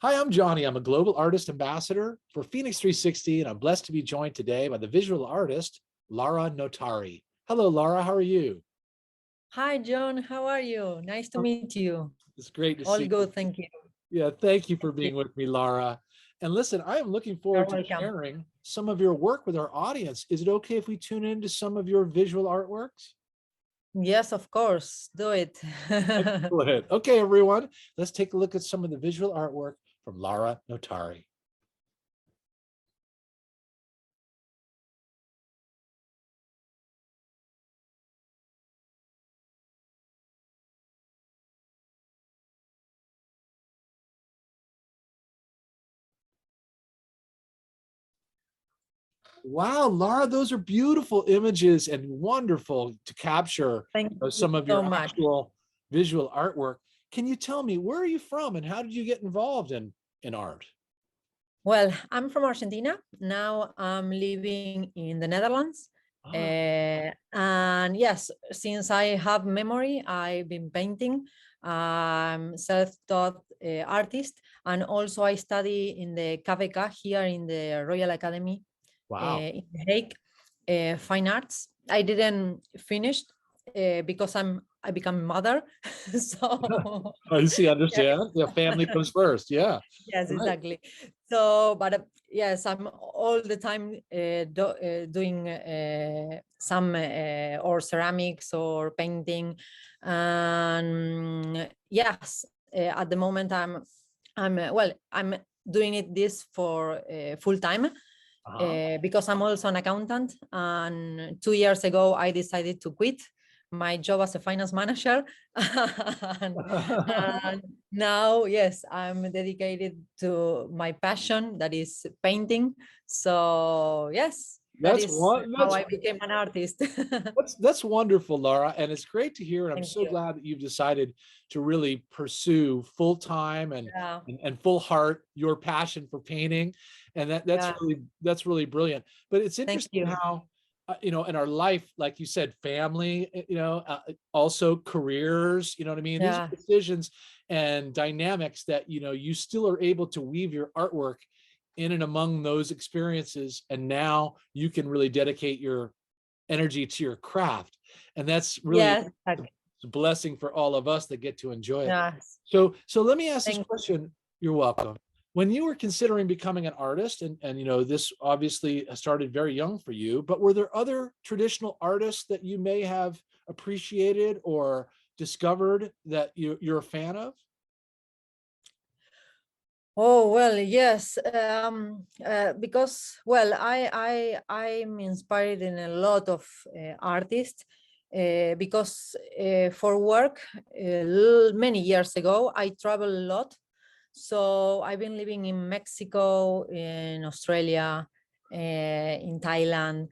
Hi, I'm Johnny. I'm a global artist ambassador for Phoenix 360, and I'm blessed to be joined today by the visual artist, Lara Notari. Hello, Lara. How are you? Hi, John. How are you? Nice to meet you. It's great to All see you. good, thank you. Yeah, thank you for Thank you. being with me, Lara. And listen, I am looking You're forward to welcome. sharing some of your work with our audience. Is it okay if we tune into some of your visual artworks? Yes, of course. Do it. Excellent. Okay, everyone, let's take a look at some of the visual artwork from Lara Notari. Wow, Lara, those are beautiful images and wonderful to capture Thank you some of so your much. actual visual artwork. Can you tell me, where are you from and how did you get involved in art? Well, I'm from Argentina. Now I'm living in the Netherlands. Ah, And yes, since I have memory, I've been painting. I'm self-taught artist. And also I study in the KVK here in the Royal Academy wow. in The Hague, fine arts. I didn't finish because I become mother. So I see, yeah, understand. Yeah, family comes first. Yeah, yes, right. exactly. So, but yes, I'm all the time doing some or ceramics or painting, and yes, at the moment I'm doing this for full time Uh-huh. because I'm also an accountant. And 2 years ago, I decided to quit my job as a finance manager. And now, yes, I'm dedicated to my passion, that is painting. So, yes, that That's is one. how I became an artist. That's wonderful, Laura, and it's great to hear. And I'm Thank so you. glad that you've decided to really pursue full time Yeah, and full heart your passion for painting, and yeah. that's really brilliant. But it's Thank interesting you. how in our life, like you said, family, also careers. You know what I mean? These are Yeah. decisions and dynamics that you still are able to weave your artwork in and among those experiences, and now you can really dedicate your energy to your craft, and that's really Yes. a blessing for all of us that get to enjoy it. Yes. So let me ask this Thank you. question. You're welcome. When you were considering becoming an artist, and this obviously started very young for you, but were there other traditional artists that you may have appreciated or discovered that you're a fan of? Oh well, yes. Because well, I'm inspired in a lot of artists because for work many years ago I travel a lot. So I've been living in Mexico, in Australia, in Thailand,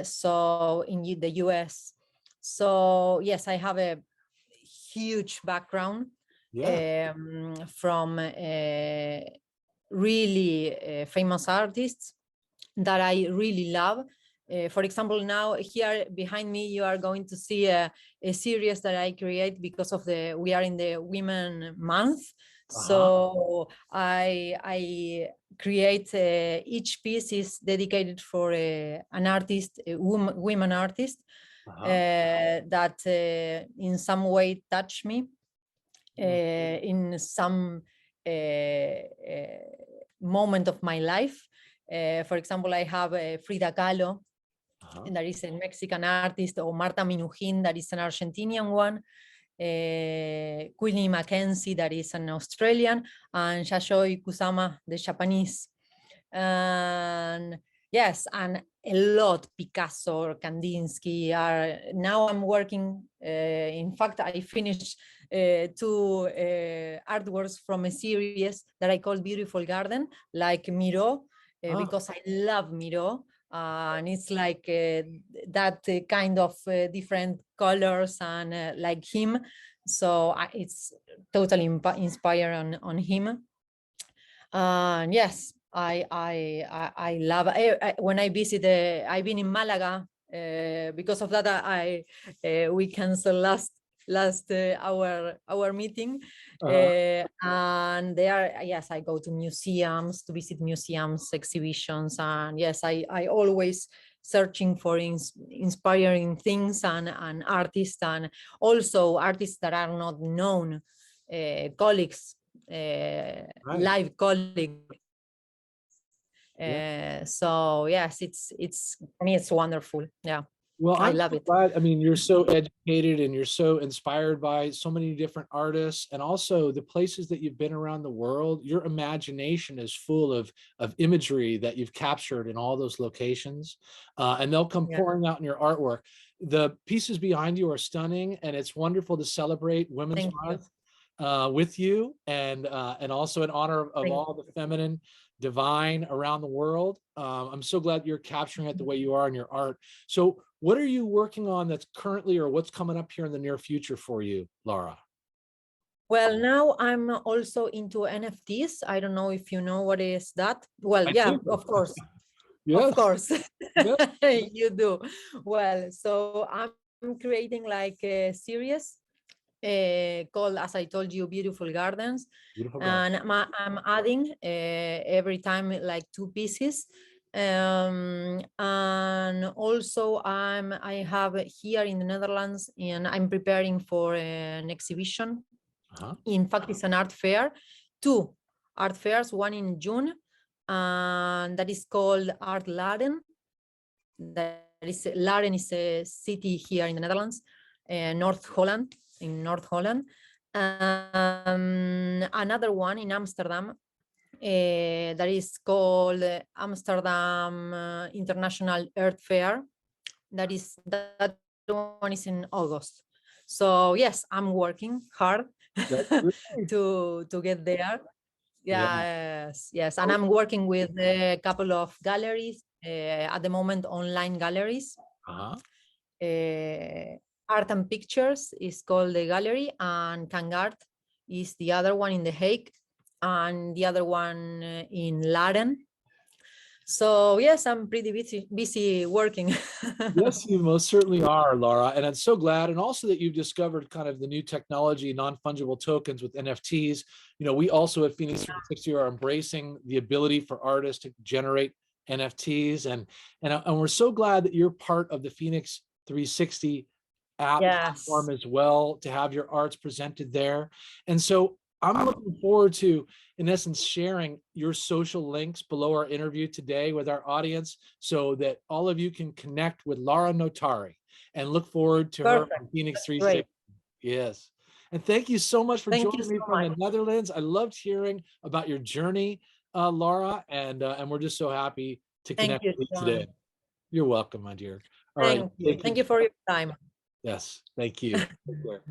so in the US. So yes, I have a huge background Yeah. from really famous artists that I really love. For example, now here behind me, you are going to see a series that I create because of we are in the Women Month. Uh-huh. So I create each piece is dedicated for an artist, a woman artist Uh-huh. that in some way touch me Mm. in some moment of my life. For example, I have Frida Kahlo, Uh-huh. and that is a Mexican artist, or Marta Minujín, that is an Argentinian one, Queenie Mackenzie, that is an Australian, and Yayoi Kusama, the Japanese. And yes, and a lot, Picasso, Kandinsky are, now I'm working, in fact, I finished two artworks from a series that I call Beautiful Garden, like Miro, Oh, because I love Miro. And it's like that kind of different colors and like him. So it's totally inspired on him. And yes, I love when I visit. I've been in Malaga because of that. We canceled last last our meeting. Uh-huh. And there, yes, I go to museums to visit museums, exhibitions, and yes, I always searching for inspiring things and artists, and also artists that are not known, colleagues, Right. live colleagues. Yeah. So yes, it's for me, it's wonderful. Yeah, Well, I I'm love so it. glad. I mean, you're so educated and you're so inspired by so many different artists, and also the places that you've been around the world. Your imagination is full of imagery that you've captured in all those locations, and they'll come Yeah, pouring out in your artwork. The pieces behind you are stunning, and it's wonderful to celebrate Women's thank you, Month with you, and also in honor of thank all the feminine divine around the world. I'm so glad you're capturing it the you. way you are in your art. So what are you working on that's currently, or what's coming up here in the near future for you, Laura? Well, now I'm also into NFTs. I don't know if you know what is that. Well, I yeah, do. of course, of Yes. course, Yes. you do. Well, so I'm creating like a series called, as I told you, Beautiful Gardens. Beautiful God. And I'm adding every time like 2 pieces. And also I have here in the Netherlands, and I'm preparing for an exhibition. Uh-huh. In fact, it's an art fair, 2 art fairs, one in June, and that is called Art Laren. Laren is a city here in the Netherlands, North Holland, in North Holland. Another one in Amsterdam, that is called Amsterdam International Art Fair. That one is in August. So yes, I'm working hard That's great. to get there. Yeah. Yes, yes, and I'm working with a couple of galleries at the moment, online galleries. Uh-huh. Art and Pictures is called the gallery, and Kangart is the other one in The Hague, and the other one in Laren. So yes, I'm pretty busy working. Yes, you most certainly are, Laura. And I'm so glad. And also that you've discovered kind of the new technology, non-fungible tokens with NFTs. You know, we also at Phoenix 360 are embracing the ability for artists to generate NFTs. And we're so glad that you're part of the Phoenix 360 app Yes, platform as well, to have your arts presented there. And so I'm looking forward to, in essence, sharing your social links below our interview today with our audience, so that all of you can connect with Laura Notari and look forward to her perfect. on Phoenix Great. 360. Yes. And thank you so much for Thank you joining so me from much. the Netherlands. I loved hearing about your journey, Laura, and we're just so happy to Thank connect you, with you John. today. You're welcome, my dear. All right. Thank you. Take Thank care. you for your time. Yes. Thank you. Take care.